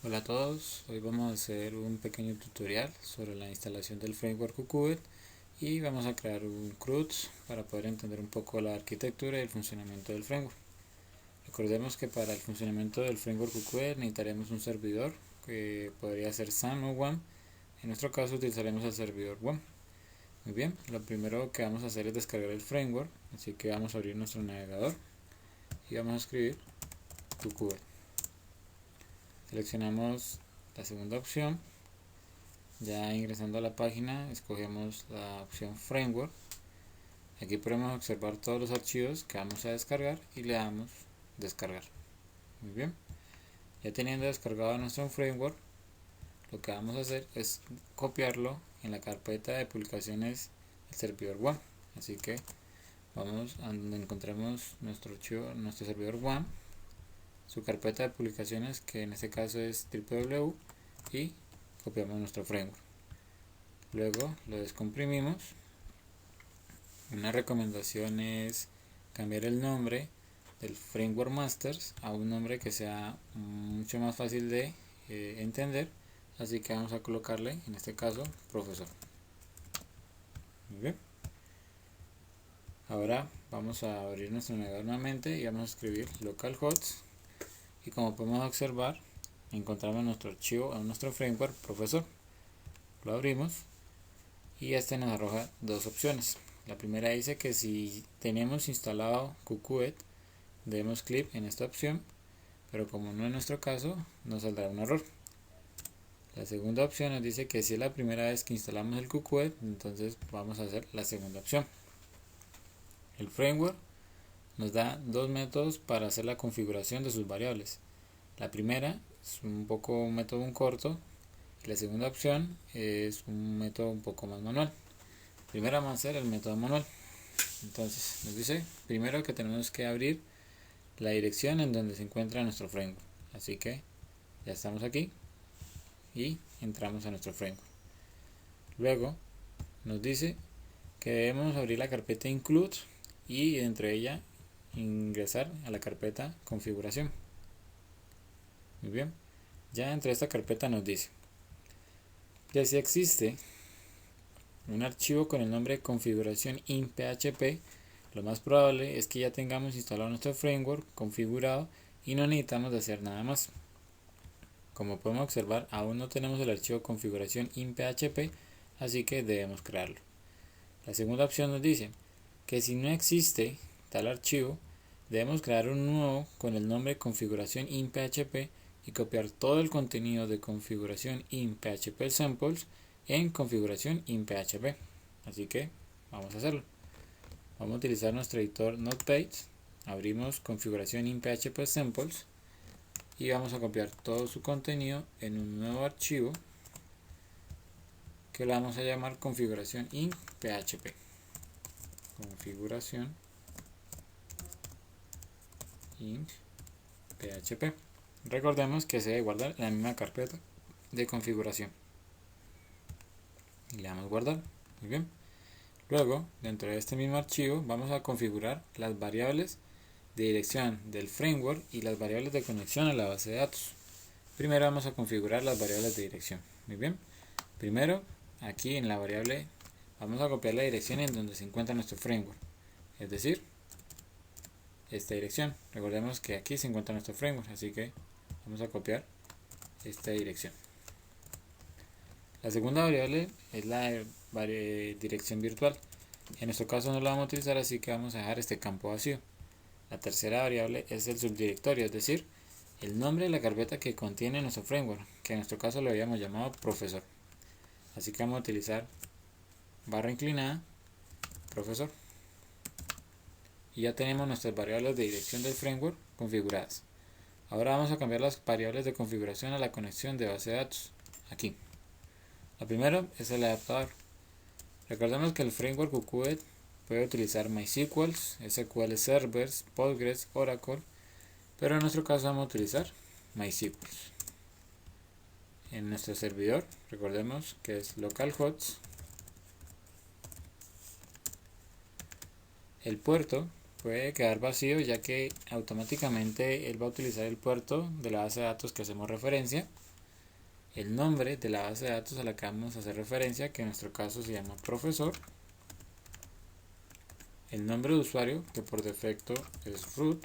Hola a todos, hoy vamos a hacer un pequeño tutorial sobre la instalación del framework Qt y vamos a crear un CRUD para poder entender un poco la arquitectura y el funcionamiento del framework. Recordemos que para el funcionamiento del framework Qt necesitaremos un servidor que podría ser SAN o WAM. En nuestro caso utilizaremos el servidor WAM. Muy bien, lo primero que vamos a hacer es descargar el framework, así que vamos a abrir nuestro navegador y vamos a escribir Qt. Seleccionamos la segunda opción. Ya ingresando a la página, escogemos la opción Framework. Aquí podemos observar todos los archivos que vamos a descargar y le damos Descargar. Muy bien. Ya teniendo descargado nuestro framework, lo que vamos a hacer es copiarlo en la carpeta de publicaciones del servidor WAM. Así que vamos a donde encontremos nuestro servidor WAM, su carpeta de publicaciones, que en este caso es www, y copiamos nuestro framework. Luego lo descomprimimos. Una recomendación es cambiar el nombre del framework masters a un nombre que sea mucho más fácil de entender, así que vamos a colocarle en este caso profesor. Muy bien. Ahora vamos a abrir nuestro navegador nuevamente y vamos a escribir localhost, y como podemos observar encontramos nuestro archivo en nuestro framework profesor. Lo abrimos y este nos arroja dos opciones. La primera dice que si tenemos instalado Qt demos clic en esta opción, pero como no es nuestro caso nos saldrá un error. La segunda opción nos dice que si es la primera vez que instalamos el Qt, entonces vamos a hacer la segunda opción. El framework nos da dos métodos para hacer la configuración de sus variables. La primera es un método corto, y la segunda opción es un método un poco más manual. Primero vamos a hacer el método manual. Entonces nos dice primero que tenemos que abrir la dirección en donde se encuentra nuestro framework. Así que ya estamos aquí y entramos a nuestro framework. Luego nos dice que debemos abrir la carpeta include y dentro de ella ingresar a la carpeta configuración. Muy bien, ya dentro de esta carpeta nos dice que si existe un archivo con el nombre configuración in PHP, lo más probable es que ya tengamos instalado nuestro framework configurado y no necesitamos de hacer nada más. Como podemos observar, aún no tenemos el archivo configuración in PHP, así que debemos crearlo. La segunda opción nos dice que si no existe tal archivo, debemos crear un nuevo con el nombre configuración in PHP y copiar todo el contenido de configuración in PHP samples en configuración in PHP. Así que vamos a hacerlo. Vamos a utilizar nuestro editor Notepad, abrimos configuración in PHP samples y vamos a copiar todo su contenido en un nuevo archivo que le vamos a llamar configuración in PHP. Configuración in PHP. Recordemos que se debe guardar en la misma carpeta de configuración. Y le damos guardar. Muy bien. Luego, dentro de este mismo archivo, vamos a configurar las variables de dirección del framework y las variables de conexión a la base de datos. Primero vamos a configurar las variables de dirección. Muy bien. Primero, aquí en la variable, vamos a copiar la dirección en donde se encuentra nuestro framework. Es decir, esta dirección. Recordemos que aquí se encuentra nuestro framework, así que vamos a copiar esta dirección. La segunda variable es la dirección virtual. En nuestro caso no la vamos a utilizar, así que vamos a dejar este campo vacío. La tercera variable es el subdirectorio, es decir, el nombre de la carpeta que contiene nuestro framework, que en nuestro caso lo habíamos llamado profesor. Así que vamos a utilizar barra inclinada profesor. Y ya tenemos nuestras variables de dirección del framework configuradas. Ahora vamos a cambiar las variables de configuración a la conexión de base de datos. Aquí. La primera es el adaptador. Recordemos que el framework Qt puede utilizar MySQL, SQL Servers, Postgres, Oracle, pero en nuestro caso vamos a utilizar MySQL. En nuestro servidor, recordemos que es localhost. El puerto puede quedar vacío, ya que automáticamente él va a utilizar el puerto de la base de datos que hacemos referencia. el nombre de la base de datos a la que vamos a hacer referencia, que en nuestro caso se llama profesor, el nombre de usuario, que por defecto es root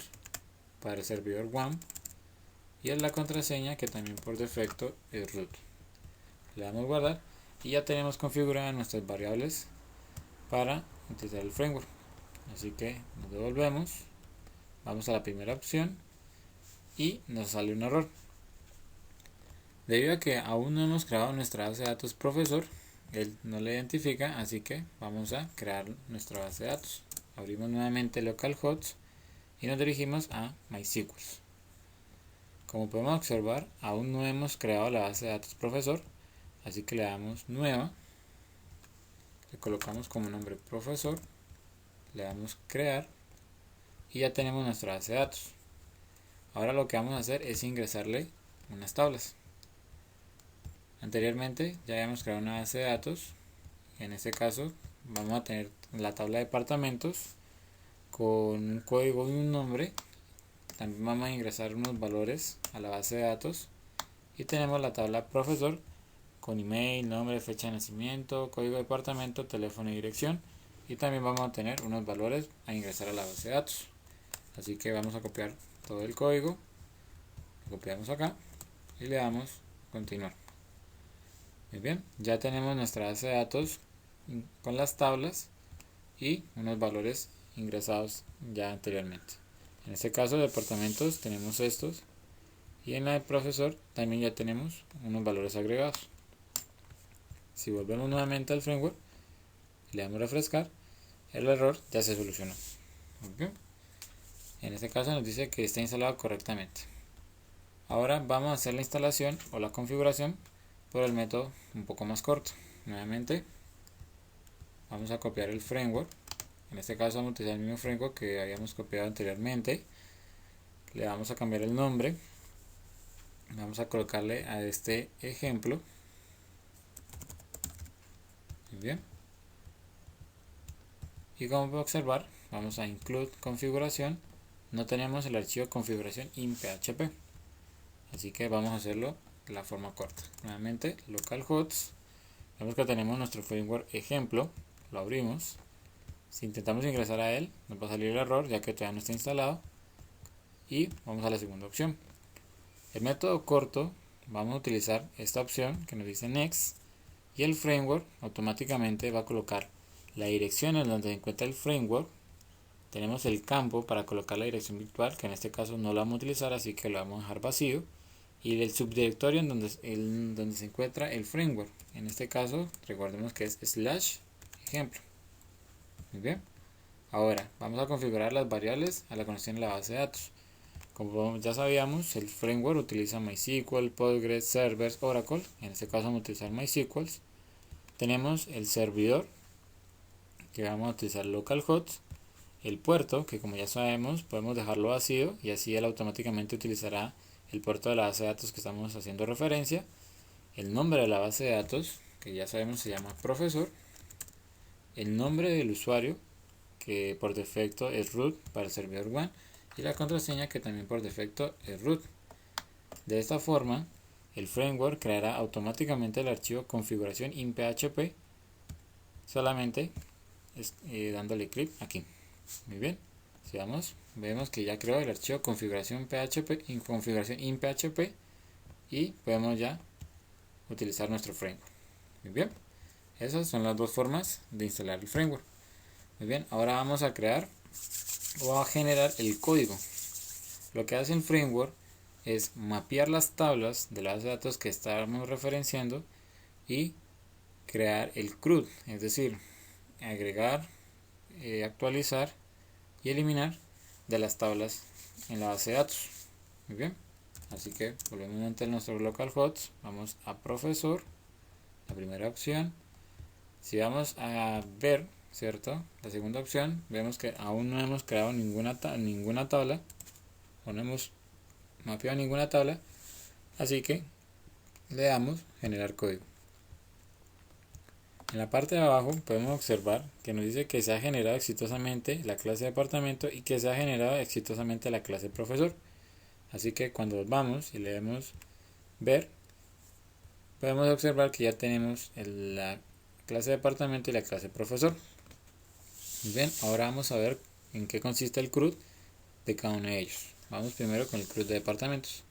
para el servidor WAM, y es la contraseña, que también por defecto es root. Le damos guardar y ya tenemos configuradas nuestras variables para utilizar el framework. Así que nos devolvemos, vamos a la primera opción y nos sale un error. Debido a que aún no hemos creado nuestra base de datos profesor, él no la identifica, así que vamos a crear nuestra base de datos. Abrimos nuevamente localhost y nos dirigimos a MySQL. Como podemos observar, aún no hemos creado la base de datos profesor, así que le damos nueva, le colocamos como nombre profesor, le damos crear y ya tenemos nuestra base de datos. Ahora lo que vamos a hacer es ingresarle unas tablas. Anteriormente ya habíamos creado una base de datos. En este caso vamos a tener la tabla de departamentos con un código y un nombre. También vamos a ingresar unos valores a la base de datos. Y tenemos la tabla profesor con email, nombre, fecha de nacimiento, código de departamento, teléfono y dirección. Y también vamos a tener unos valores a ingresar a la base de datos. Así que vamos a copiar todo el código. Lo copiamos acá y le damos continuar. Muy bien, ya tenemos nuestra base de datos con las tablas y unos valores ingresados ya anteriormente. En este caso de departamentos tenemos estos y en la de profesor también ya tenemos unos valores agregados. Si volvemos nuevamente al framework y le damos a refrescar, el error ya se solucionó. ¿Okay? En este caso nos dice que está instalado correctamente. Ahora vamos a hacer la instalación o la configuración por el método un poco más corto. Nuevamente vamos a copiar el framework. En este caso vamos a utilizar el mismo framework que habíamos copiado anteriormente. Le vamos a cambiar el nombre. Vamos a colocarle a este ejemplo. Muy bien. Y como puede observar, vamos a include configuración. No tenemos el archivo configuración in PHP. Así que vamos a hacerlo de la forma corta. Nuevamente localhost. Vemos que tenemos nuestro framework ejemplo. Lo abrimos. Si intentamos ingresar a él, nos va a salir el error ya que todavía no está instalado. Y vamos a la segunda opción. El método corto, vamos a utilizar esta opción que nos dice next. Y el framework automáticamente va a colocar la dirección en donde se encuentra el framework. Tenemos el campo para colocar la dirección virtual, que en este caso no lo vamos a utilizar, así que lo vamos a dejar vacío. Y el subdirectorio en donde se encuentra el framework. En este caso, recordemos que es / ejemplo. Muy bien. Ahora, vamos a configurar las variables a la conexión de la base de datos. Como ya sabíamos, el framework utiliza MySQL, Postgres, Servers, Oracle. En este caso vamos a utilizar MySQL. Tenemos el servidor, que vamos a utilizar localhost. El puerto, que como ya sabemos, podemos dejarlo vacío y así él automáticamente utilizará el puerto de la base de datos que estamos haciendo referencia. El nombre de la base de datos, que ya sabemos se llama profesor. El nombre del usuario, que por defecto es root para el servidor WAN. Y la contraseña, que también por defecto es root. De esta forma, el framework creará automáticamente el archivo configuración in PHP solamente dándole clic aquí. Muy bien, si vemos que ya creó el archivo configuración in PHP y podemos ya utilizar nuestro framework. Muy bien, esas son las dos formas de instalar el framework. Muy bien, ahora vamos a crear o a generar el código. Lo que hace el framework es mapear las tablas de la base de datos que estamos referenciando y crear el CRUD, es decir, agregar, actualizar y eliminar de las tablas en la base de datos. Muy bien, así que volvemos a nuestro localhost, vamos a profesor, la primera opción. Si vamos a ver, cierto, la segunda opción, vemos que aún no hemos creado ninguna tabla o no hemos mapeado ninguna tabla, así que le damos generar código. En la parte de abajo podemos observar que nos dice que se ha generado exitosamente la clase departamento y que se ha generado exitosamente la clase profesor. Así que cuando vamos y le demos ver, podemos observar que ya tenemos la clase departamento y la clase profesor. Bien, ahora vamos a ver en qué consiste el CRUD de cada uno de ellos. Vamos primero con el CRUD de departamentos.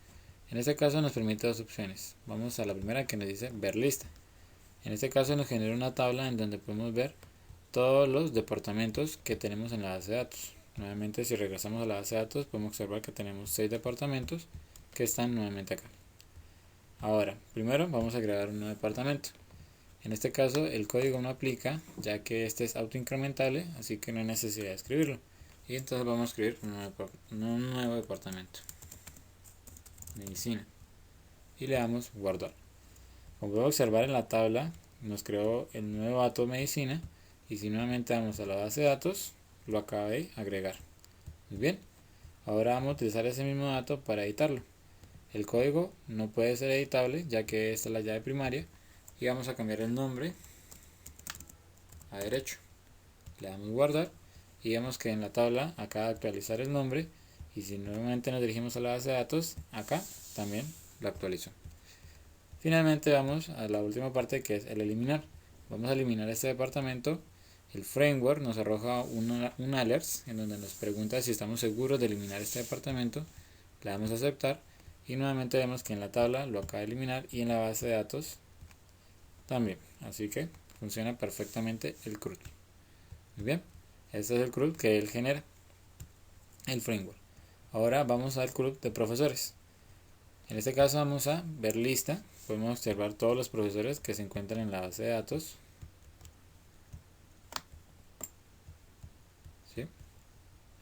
En este caso nos permite dos opciones. Vamos a la primera que nos dice ver lista. En este caso nos genera una tabla en donde podemos ver todos los departamentos que tenemos en la base de datos. Nuevamente, si regresamos a la base de datos, podemos observar que tenemos 6 departamentos que están nuevamente acá. Ahora, primero vamos a crear un nuevo departamento. En este caso el código no aplica, ya que este es autoincrementable, así que no hay necesidad de escribirlo. Y entonces vamos a escribir un nuevo departamento, medicina, y le damos guardar. Como puedo observar en la tabla, nos creó el nuevo dato medicina, y si nuevamente vamos a la base de datos, lo acabé de agregar. Muy bien, ahora vamos a utilizar ese mismo dato para editarlo. El código no puede ser editable, ya que esta es la llave primaria, y vamos a cambiar el nombre a derecho. Le damos guardar y vemos que en la tabla acaba de actualizar el nombre, y si nuevamente nos dirigimos a la base de datos, acá también lo actualizó. Finalmente vamos a la última parte, que es el eliminar. Vamos a eliminar este departamento. El framework nos arroja un alert en donde nos pregunta si estamos seguros de eliminar este departamento. Le damos a aceptar y nuevamente vemos que en la tabla lo acaba de eliminar y en la base de datos también. Así que funciona perfectamente el CRUD. Muy bien, este es el CRUD que él genera, el framework. Ahora vamos al CRUD de profesores. En este caso vamos a ver lista. Podemos observar todos los profesores que se encuentran en la base de datos. ¿Sí?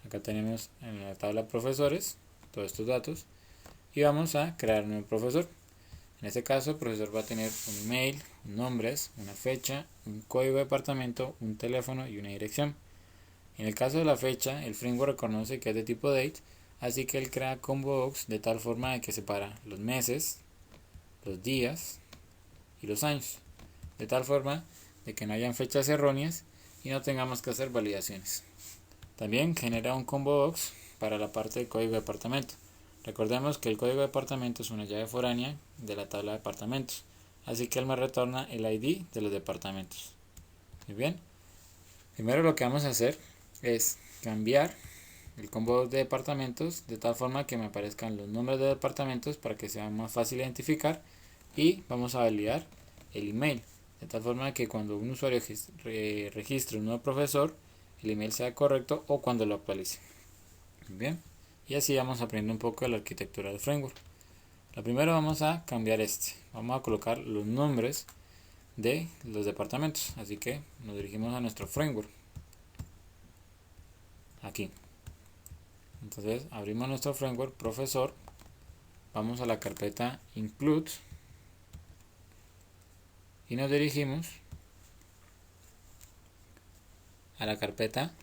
Acá tenemos en la tabla profesores todos estos datos. Y vamos a crear un nuevo profesor. En este caso el profesor va a tener un email, un nombre, una fecha, un código de departamento, un teléfono y una dirección. En el caso de la fecha, el framework reconoce que es de tipo date, así que él crea combo box de tal forma de que separa los meses, los días y los años, de tal forma de que no hayan fechas erróneas y no tengamos que hacer validaciones. También genera un combo box para la parte de código de departamento. Recordemos que el código de departamento es una llave foránea de la tabla de departamentos, así que él me retorna el ID de los departamentos. Muy bien, primero lo que vamos a hacer es cambiar el combo de departamentos de tal forma que me aparezcan los nombres de departamentos para que sea más fácil identificar, y vamos a validar el email de tal forma que cuando un usuario registre un nuevo profesor, el email sea correcto o cuando lo actualice. Bien, y así vamos aprendiendo un poco de la arquitectura del framework. Lo primero vamos a cambiar vamos a colocar los nombres de los departamentos, así que nos dirigimos a nuestro framework aquí. Entonces abrimos nuestro framework profesor, vamos a la carpeta include y nos dirigimos a la carpeta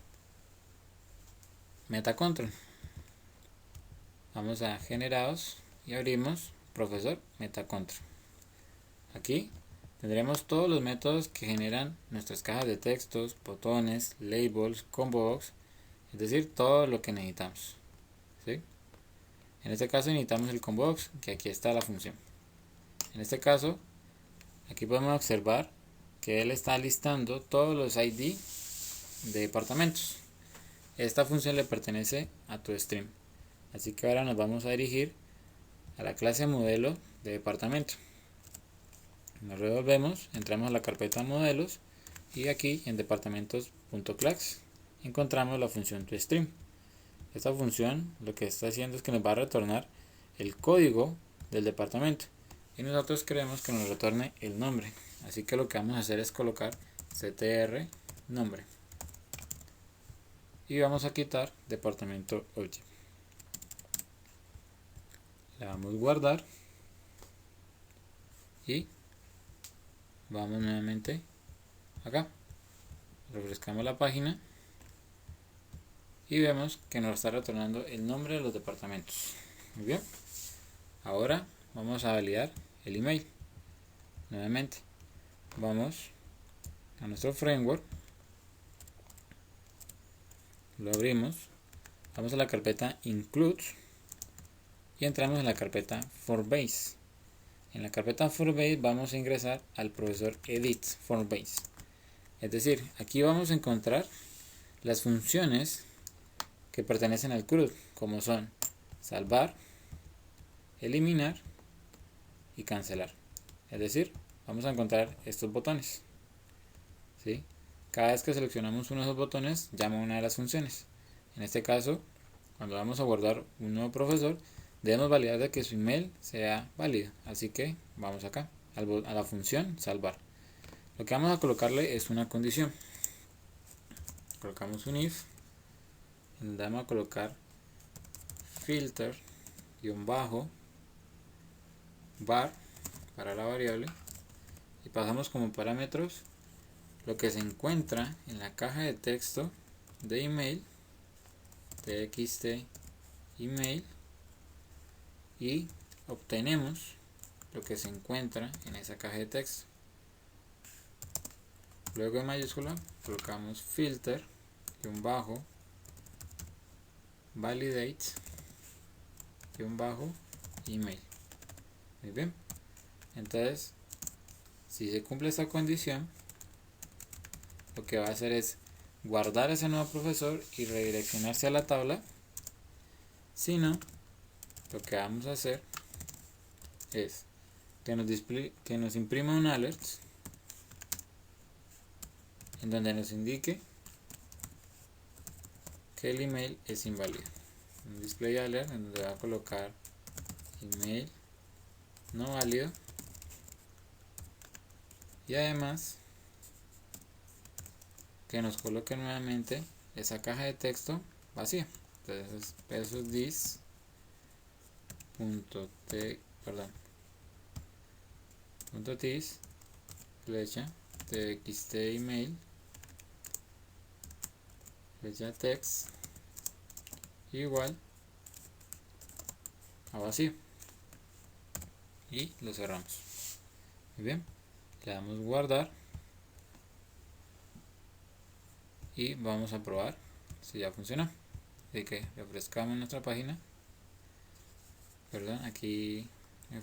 metacontrol. Vamos a generados y abrimos profesor metacontrol. Aquí tendremos todos los métodos que generan nuestras cajas de textos, botones, labels, combo box, es decir, todo lo que necesitamos. ¿Sí? En este caso necesitamos el combo box, que aquí está la función. En este caso, aquí podemos observar que él está listando todos los ID de departamentos. Esta función le pertenece a ToStream. Así que ahora nos vamos a dirigir a la clase modelo de departamento. Nos revolvemos, entramos a la carpeta modelos y aquí en departamentos.class encontramos la función ToStream. Esta función lo que está haciendo es que nos va a retornar el código del departamento y nosotros queremos que nos retorne el nombre, así que lo que vamos a hacer es colocar ctr nombre y vamos a quitar departamento object. Le damos guardar y vamos nuevamente acá, refrescamos la página y vemos que nos está retornando el nombre de los departamentos. Muy bien, ahora vamos a validar el email. Nuevamente vamos a nuestro framework, lo abrimos, vamos a la carpeta include y entramos en la carpeta for base. En la carpeta Formbase vamos a ingresar al profesor edit Formbase. Es decir, aquí vamos a encontrar las funciones que pertenecen al CRUD, como son salvar, eliminar y cancelar. Es decir, vamos a encontrar estos botones, ¿sí? Cada vez que seleccionamos uno de esos botones, llama una de las funciones. En este caso, cuando vamos a guardar un nuevo profesor, debemos validar de que su email sea válido. Así que vamos acá, a la función salvar. Lo que vamos a colocarle es una condición. Colocamos un if, y vamos a colocar filter bar para la variable, y pasamos como parámetros lo que se encuentra en la caja de texto de email, txt email, y obtenemos lo que se encuentra en esa caja de texto. Luego en mayúscula colocamos filter validate email. Muy bien, entonces si se cumple esta condición, lo que va a hacer es guardar ese nuevo profesor y redireccionarse a la tabla. Si no, lo que vamos a hacer es que nos imprima un alert en donde nos indique que el email es inválido. Un display alert en donde va a colocar email no válido, y además que nos coloque nuevamente esa caja de texto vacía. Entonces eso es this .tis flecha txt email flecha text igual a vacío, y lo cerramos. Muy bien, le damos guardar y vamos a probar si ya funciona. Así que refrescamos nuestra página. Perdón, aquí me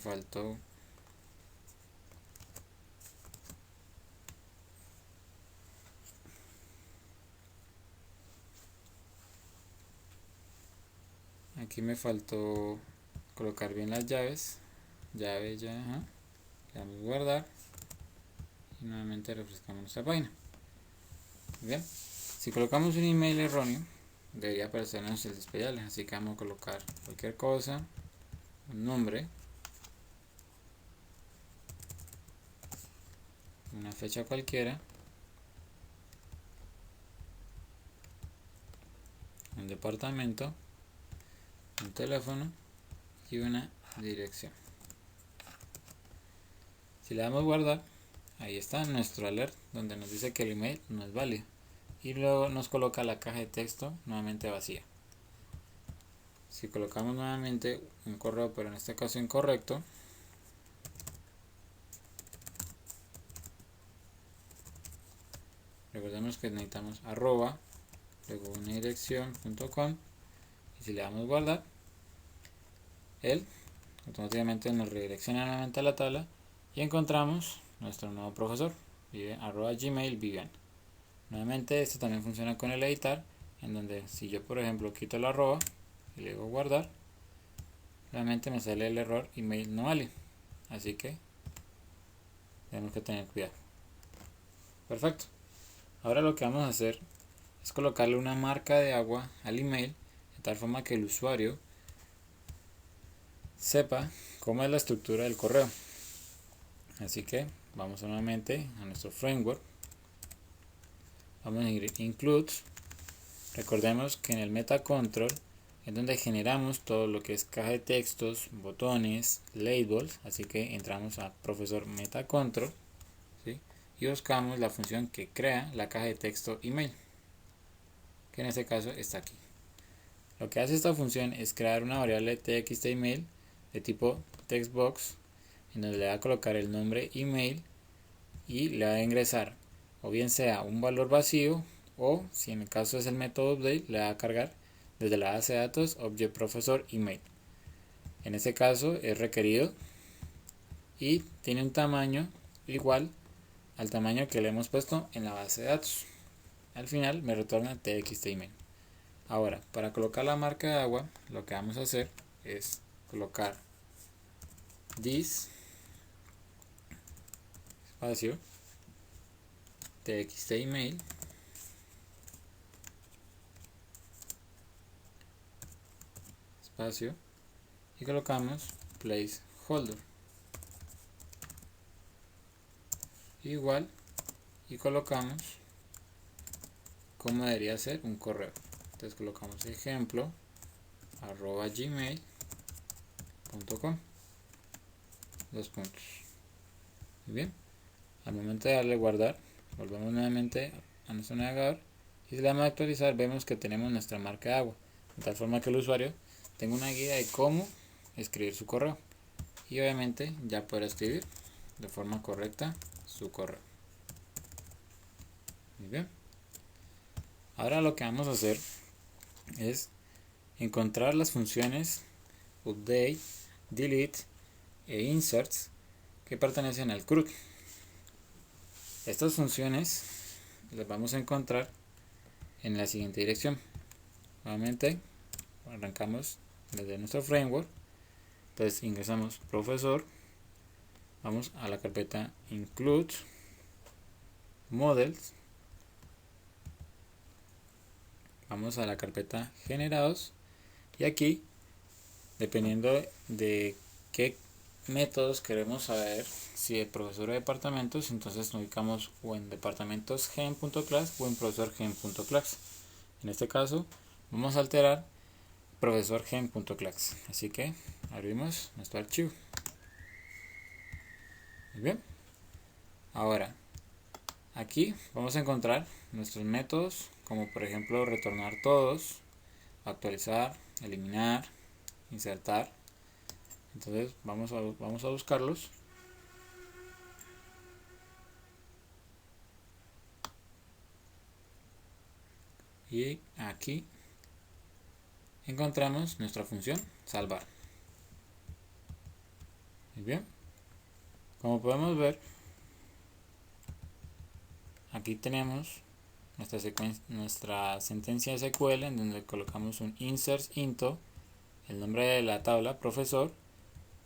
faltó colocar bien las llaves. Llave ya, le damos guardar y nuevamente refrescamos nuestra página. Bien, si colocamos un email erróneo, debería aparecernos el display, así que vamos a colocar cualquier cosa, un nombre, una fecha cualquiera, un departamento, un teléfono y una dirección. Si le damos guardar, ahí está nuestro alert donde nos dice que el email no es válido, y luego nos coloca la caja de texto nuevamente vacía. Si colocamos nuevamente un correo, pero en este caso incorrecto, recordemos que necesitamos arroba, luego una dirección .com, y si le damos guardar, él automáticamente nos redirecciona nuevamente a la tabla y encontramos nuestro nuevo profesor, @gmail Vivian. Nuevamente esto también funciona con el editar, en donde si yo por ejemplo quito el arroba y le digo guardar, realmente me sale el error email no válido, así que tenemos que tener cuidado. Perfecto, ahora lo que vamos a hacer es colocarle una marca de agua al email, de tal forma que el usuario sepa cómo es la estructura del correo. Así que vamos nuevamente a nuestro framework, vamos a ir includes. Recordemos que en el meta control es donde generamos todo lo que es caja de textos, botones, labels, así que entramos a profesor meta control, ¿sí? Y buscamos la función que crea la caja de texto email, que en este caso está aquí. Lo que hace esta función es crear una variable txt email de tipo textbox, en donde le va a colocar el nombre email y le va a ingresar o bien sea un valor vacío, o si en el caso es el método update, le va a cargar desde la base de datos object professor email. En este caso es requerido y tiene un tamaño igual al tamaño que le hemos puesto en la base de datos. Al final me retorna txt email. Ahora, para colocar la marca de agua, lo que vamos a hacer es colocar this espacio txt email espacio y colocamos placeholder igual y colocamos como debería ser un correo. Entonces colocamos ejemplo @gmail.com, dos puntos. Muy bien, al momento de darle guardar, volvemos nuevamente a nuestro navegador y si le damos a actualizar vemos que tenemos nuestra marca de agua, de tal forma que el usuario tenga una guía de cómo escribir su correo y obviamente ya podrá escribir de forma correcta su correo. Muy bien, ahora lo que vamos a hacer es encontrar las funciones update, delete e inserts que pertenecen al CRUD. Estas funciones las vamos a encontrar en la siguiente dirección. Nuevamente arrancamos desde nuestro framework, entonces ingresamos profesor, vamos a la carpeta include models, vamos a la carpeta generados y aquí, dependiendo de qué métodos queremos saber si el profesor de departamentos, entonces nos ubicamos o en departamentos gen.class o en profesor gen.class. En este caso vamos a alterar profesor gen.class, así que abrimos nuestro archivo. Muy bien, ahora aquí vamos a encontrar nuestros métodos, como por ejemplo retornar todos, actualizar, eliminar, insertar. Entonces vamos a buscarlos. Y aquí encontramos nuestra función salvar. Muy bien, como podemos ver, aquí tenemos nuestra sentencia SQL en donde colocamos un insert into, el nombre de la tabla profesor,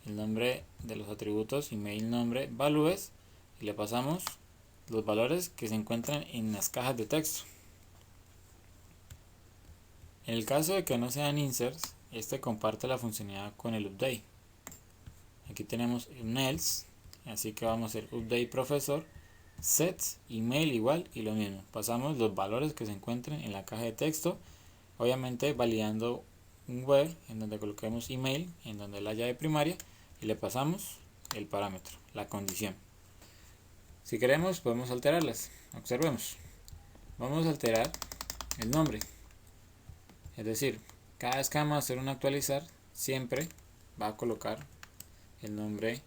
el nombre de los atributos email, nombre, values y le pasamos los valores que se encuentran en las cajas de texto. En el caso de que no sean inserts, este comparte la funcionalidad con el update. Aquí tenemos un else, así que vamos a hacer update profesor set email igual y lo mismo. Pasamos los valores que se encuentren en la caja de texto, obviamente validando un where en donde coloquemos email, en donde la llave primaria y le pasamos el parámetro, la condición. Si queremos podemos alterarlas. Observemos. Vamos a alterar el nombre. Es decir, cada vez que vamos a hacer un actualizar, siempre va a colocar el nombre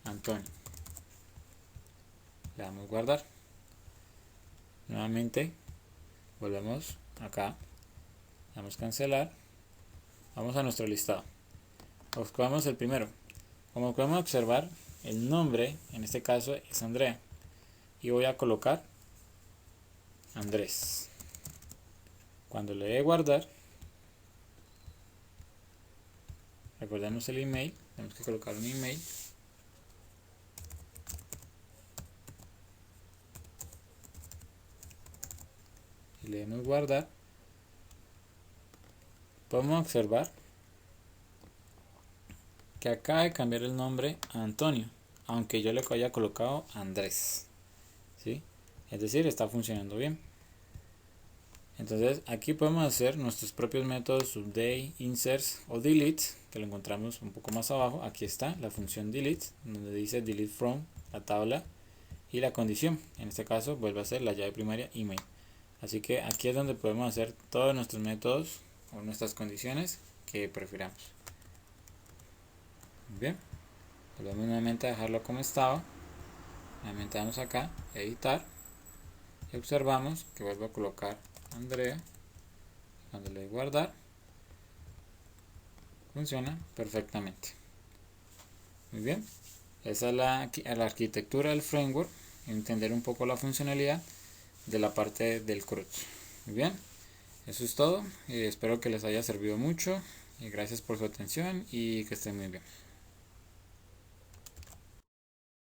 Antonio. Le damos guardar. Nuevamente volvemos acá, damos cancelar, vamos a nuestro listado, buscamos el primero. Como podemos observar, el nombre en este caso es Andrea y voy a colocar Andrés. Cuando le dé guardar, recordemos el email, tenemos que colocar un email. Y le demos guardar, podemos observar que acaba de cambiar el nombre a Antonio, aunque yo le haya colocado Andrés, ¿sí? Es decir, está funcionando bien. Entonces aquí podemos hacer nuestros propios métodos update, insert o delete, que lo encontramos un poco más abajo. Aquí está la función delete, donde dice delete from la tabla y la condición, en este caso vuelve a ser la llave primaria email. Así que aquí es donde podemos hacer todos nuestros métodos o nuestras condiciones que prefiramos. Bien, volvemos nuevamente a dejarlo como estaba. Nuevamente damos acá, editar, y observamos que vuelvo a colocar Andrea. Cuando le doy guardar, funciona perfectamente. Muy bien, Esa es la arquitectura del framework, entender un poco la funcionalidad de la parte del CRUD. Muy bien, eso es todo. Espero que les haya servido mucho y gracias por su atención y que estén muy bien.